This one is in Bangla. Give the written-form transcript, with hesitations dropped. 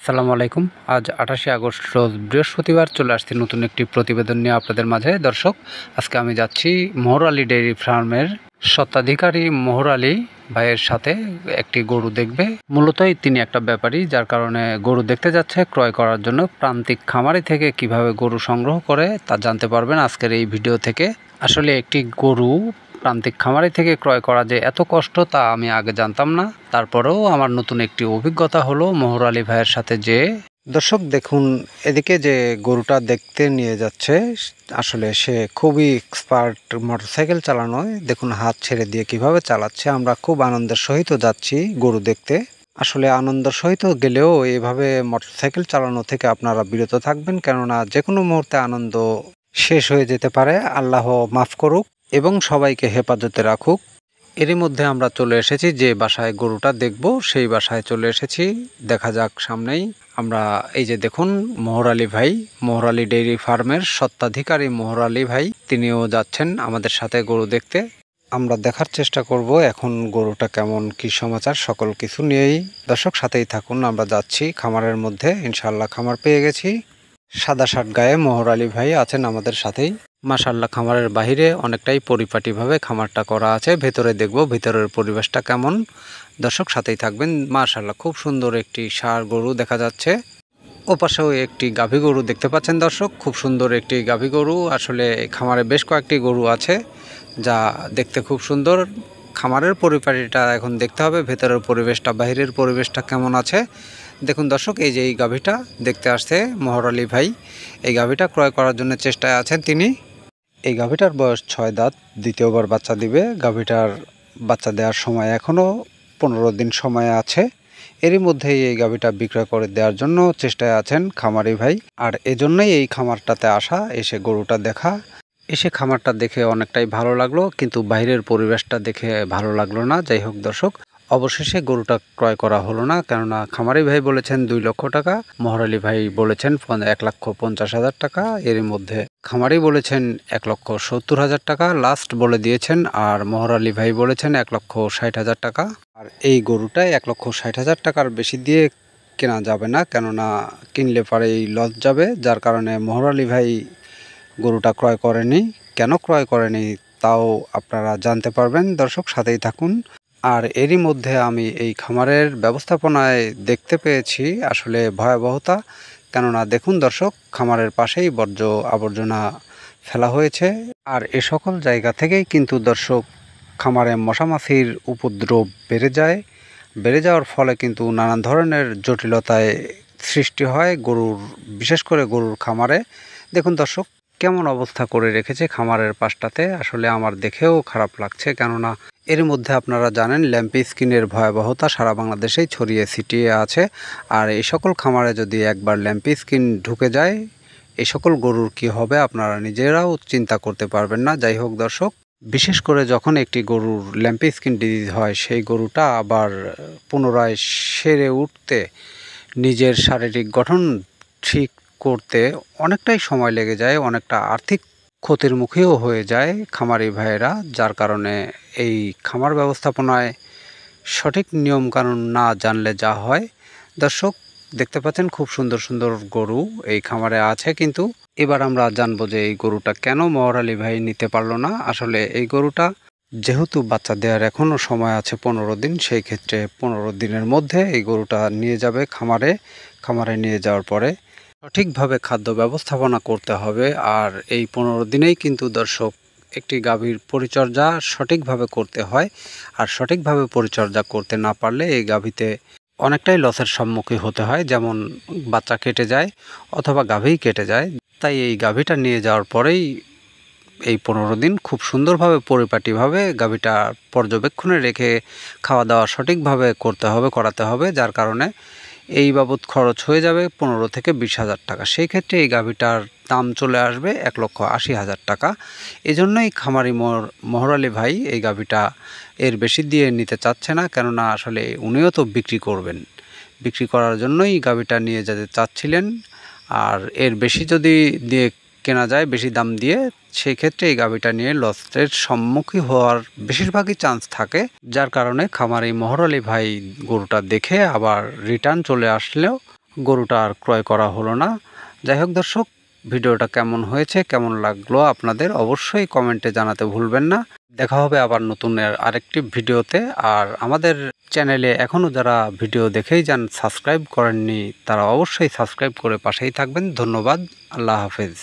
আসসালামু আলাইকুম। আজ 28শে আগস্ট রোজ বৃহস্পতিবার চলে আসছি নতুন একটি প্রতিবেদন নিয়ে আপনাদের মাঝে। দর্শক, আজকে আমি যাচ্ছি মোহর আলী ডেইরি ফার্মের স্বত্বাধিকারী মোহর আলী ভাইয়ের সাথে একটি গরু দেখবে। মূলতই তিনি একটা ব্যাপারী, যার কারণে গরু দেখতে যাচ্ছে ক্রয় করার জন্য। প্রান্তিক খামারি থেকে কিভাবে গরু সংগ্রহ করে তা জানতে পারবেন আজকের এই ভিডিও থেকে। আসলে একটি গরু প্রান্তিক খামারি থেকে ক্রয় করা যে এত কষ্ট তা আমি আগে জানতাম না। তারপরেও আমার নতুন একটি অভিজ্ঞতা হলো মোহর আলী ভাইয়ের সাথে। যে দর্শক দেখুন, এদিকে যে গরুটা দেখতে নিয়ে যাচ্ছে, আসলে সে খুবই এক্সপার্ট মোটরসাইকেল চালানোয়। দেখুন হাত ছেড়ে দিয়ে কিভাবে চালাচ্ছে। আমরা খুব আনন্দের সহিত যাচ্ছি গরু দেখতে। আসলে আনন্দের সহিত গেলেও এভাবে মোটরসাইকেল চালানো থেকে আপনারা বিরত থাকবেন, কেননা যে কোনো মুহূর্তে আনন্দ শেষ হয়ে যেতে পারে। আল্লাহ মাফ করুক এবং সবাইকে হেফাজতে রাখুক। এরই মধ্যে আমরা চলে এসেছি যে বাসায় গরুটা দেখব, সেই বাসায় চলে এসেছি। দেখা যাক সামনেই। আমরা এই যে দেখুন মোহর আলী ভাই, মোহর আলী ডেইরি ফার্মের স্বত্বাধিকারী মোহর আলী ভাই, তিনিও যাচ্ছেন আমাদের সাথে গরু দেখতে। আমরা দেখার চেষ্টা করব এখন গরুটা কেমন, কি সমাচার, সকল কিছু নিয়েই। দর্শক সাথেই থাকুন, আমরা যাচ্ছি খামারের মধ্যে। ইনশাআল্লাহ খামার পেয়ে গেছি। সাদা শার্ট গায়ে মোহর আলী ভাই আছেন আমাদের সাথেই। মাশাআল্লাহ, খামারের বাহিরে অনেকটাই পরিপাটিভাবে খামারটা করা আছে। ভেতরে দেখব ভেতরের পরিবেশটা কেমন। দর্শক সাথেই থাকবেন। মাশাআল্লাহ, খুব সুন্দর একটি ষাঁড় গরু দেখা যাচ্ছে। ওপাশেও একটি গাভী গরু দেখতে পাচ্ছেন দর্শক, খুব সুন্দর একটি গাভী গরু। আসলে খামারে বেশ কয়েকটি গরু আছে যা দেখতে খুব সুন্দর। খামারের পরিপাটিটা এখন দেখতে হবে, ভেতরের পরিবেশটা, বাহিরের পরিবেশটা কেমন আছে। দেখুন দর্শক, এই যে এই গাভীটা দেখতে আসছে মোহর আলী ভাই, এই গাভীটা ক্রয় করার জন্য চেষ্টায় আছেন তিনি। এই গাভীটার বয়স 6 দাঁত, দ্বিতীয়বার বাচ্চা দিবে। গাভীটার বাচ্চা দেওয়ার সময় এখনও 15 দিন সময় আছে। এরই মধ্যেই এই গাভীটা বিক্রয় করে দেওয়ার জন্য চেষ্টায় আছেন খামারি ভাই। আর এজন্যই এই খামারটাতে আসা, এসে গরুটা দেখা। এসে খামারটা দেখে অনেকটাই ভালো লাগলো, কিন্তু বাইরের পরিবেশটা দেখে ভালো লাগলো না। যাই হোক দর্শক, অবশেষে গরুটা ক্রয় করা হলো না, কেননা খামারি ভাই বলেছেন 2 লক্ষ টাকা, মোহর আলী ভাই বলেছেন 1,50,000 টাকা। এর মধ্যে খামারি বলেছেন 1,70,000 টাকা লাস্ট বলে দিয়েছেন, আর মোহর আলী ভাই বলেছেন 1,60,000 টাকা। আর এই গরুটাই 1,60,000 টাকার বেশি দিয়ে কেনা যাবে না, কেননা কিনলে পরেই লস যাবে। যার কারণে মোহর আলী ভাই গরুটা ক্রয় করেনি। কেন ক্রয় করেনি তাও আপনারা জানতে পারবেন। দর্শক সাথেই থাকুন। আর এরই মধ্যে আমি এই খামারের ব্যবস্থাপনায় দেখতে পেয়েছি আসলে ভয়াবহতা। কেননা দেখুন দর্শক, খামারের পাশেই বর্জ্য আবর্জনা ফেলা হয়েছে। আর এ সকল জায়গা থেকেই কিন্তু দর্শক খামারে মশামাছির উপদ্রব বেড়ে যায়। বেড়ে যাওয়ার ফলে কিন্তু নানান ধরনের জটিলতায় সৃষ্টি হয় গরুর, বিশেষ করে গরুর খামারে। দেখুন দর্শক কেমন অবস্থা করে রেখেছে খামারের পাশটাতে। আসলে আমার দেখেও খারাপ লাগছে, কেননা এর মধ্যে আপনারা জানেন ল্যাম্পি স্কিনের ভয়াবহতা সারা বাংলাদেশেই ছড়িয়ে ছিটিয়ে আছে। আর এই সকল খামারে যদি একবার ল্যাম্পি স্কিন ঢুকে যায়, এই সকল গরুর কি হবে আপনারা নিজেরাও চিন্তা করতে পারবেন না। যাই হোক দর্শক, বিশেষ করে যখন একটি গরুর ল্যাম্পি স্কিন ডিজিজ হয়, সেই গরুটা আবার পুনরায় সেরে উঠতে, নিজের শারীরিক গঠন ঠিক করতে অনেকটাই সময় লেগে যায়, অনেকটা আর্থিক ক্ষতির মুখেও হয়ে যায় খামারি ভাইয়েরা। যার কারণে এই খামার ব্যবস্থাপনায় সঠিক নিয়মকানুন না জানলে যা হয়। দর্শক দেখতে পাচ্ছেন খুব সুন্দর সুন্দর গরু এই খামারে আছে, কিন্তু এবার আমরা জানবো যে এই গরুটা কেন মোহর আলী ভাই নিতে পারলো না। আসলে এই গরুটা যেহেতু বাচ্চা দেওয়ার এখনও সময় আছে 15 দিন, সেই ক্ষেত্রে 15 দিনের মধ্যে এই গরুটা নিয়ে যাবে খামারে। খামারে নিয়ে যাওয়ার পরে সঠিকভাবে খাদ্য ব্যবস্থাপনা করতে হবে। আর এই 15 দিনেই কিন্তু দর্শক একটি গাভীর পরিচর্যা সঠিকভাবে করতে হয়। আর সঠিকভাবে পরিচর্যা করতে না পারলে এই গাভীতে অনেকটাই লসের সম্মুখীন হতে হয়, যেমন বাচ্চা কেটে যায় অথবা গাভীই কেটে যায়। তাই এই গাভীটা নিয়ে যাওয়ার পরেই এই 15 দিন খুব সুন্দরভাবে পরিপাটিভাবে গাভীটা পর্যবেক্ষণে রেখে খাওয়া দাওয়া সঠিকভাবে করতে হবে, করাতে হবে। যার কারণে এই বাবদ খরচ হয়ে যাবে 15 থেকে 20,000 টাকা। সেই ক্ষেত্রে এই গাভীটার দাম চলে আসবে 1,80,000 টাকা। এজন্যই খামারি মোহর আলী ভাই এই গাভীটা এর বেশি দিয়ে নিতে চাচ্ছে না, কেননা আসলে উনিও তো বিক্রি করবেন। বিক্রি করার জন্যই গাভীটা নিয়ে যেতে চাচ্ছিলেন। আর এর বেশি যদি দিয়ে কেনা যায়, বেশি দাম দিয়ে, সেই ক্ষেত্রে এই গাভীটা নিয়ে লসের সম্মুখীন হওয়ার বেশিরভাগই চান্স থাকে। যার কারণে খামারি মোহর আলী ভাই গরুটা দেখে আবার রিটার্ন চলে আসলেও গরুটা আর ক্রয় করা হলো না। যাই হোক দর্শক, ভিডিওটা কেমন হয়েছে, কেমন লাগলো আপনাদের অবশ্যই কমেন্টে জানাতে ভুলবেন না। দেখা হবে আবার নতুন আরেকটি ভিডিওতে। আর আমাদের চ্যানেলে এখনও যারা ভিডিও দেখেই যান সাবস্ক্রাইব করেননি, তারা অবশ্যই সাবস্ক্রাইব করে পাশেই থাকবেন। ধন্যবাদ। আল্লাহ হাফেজ।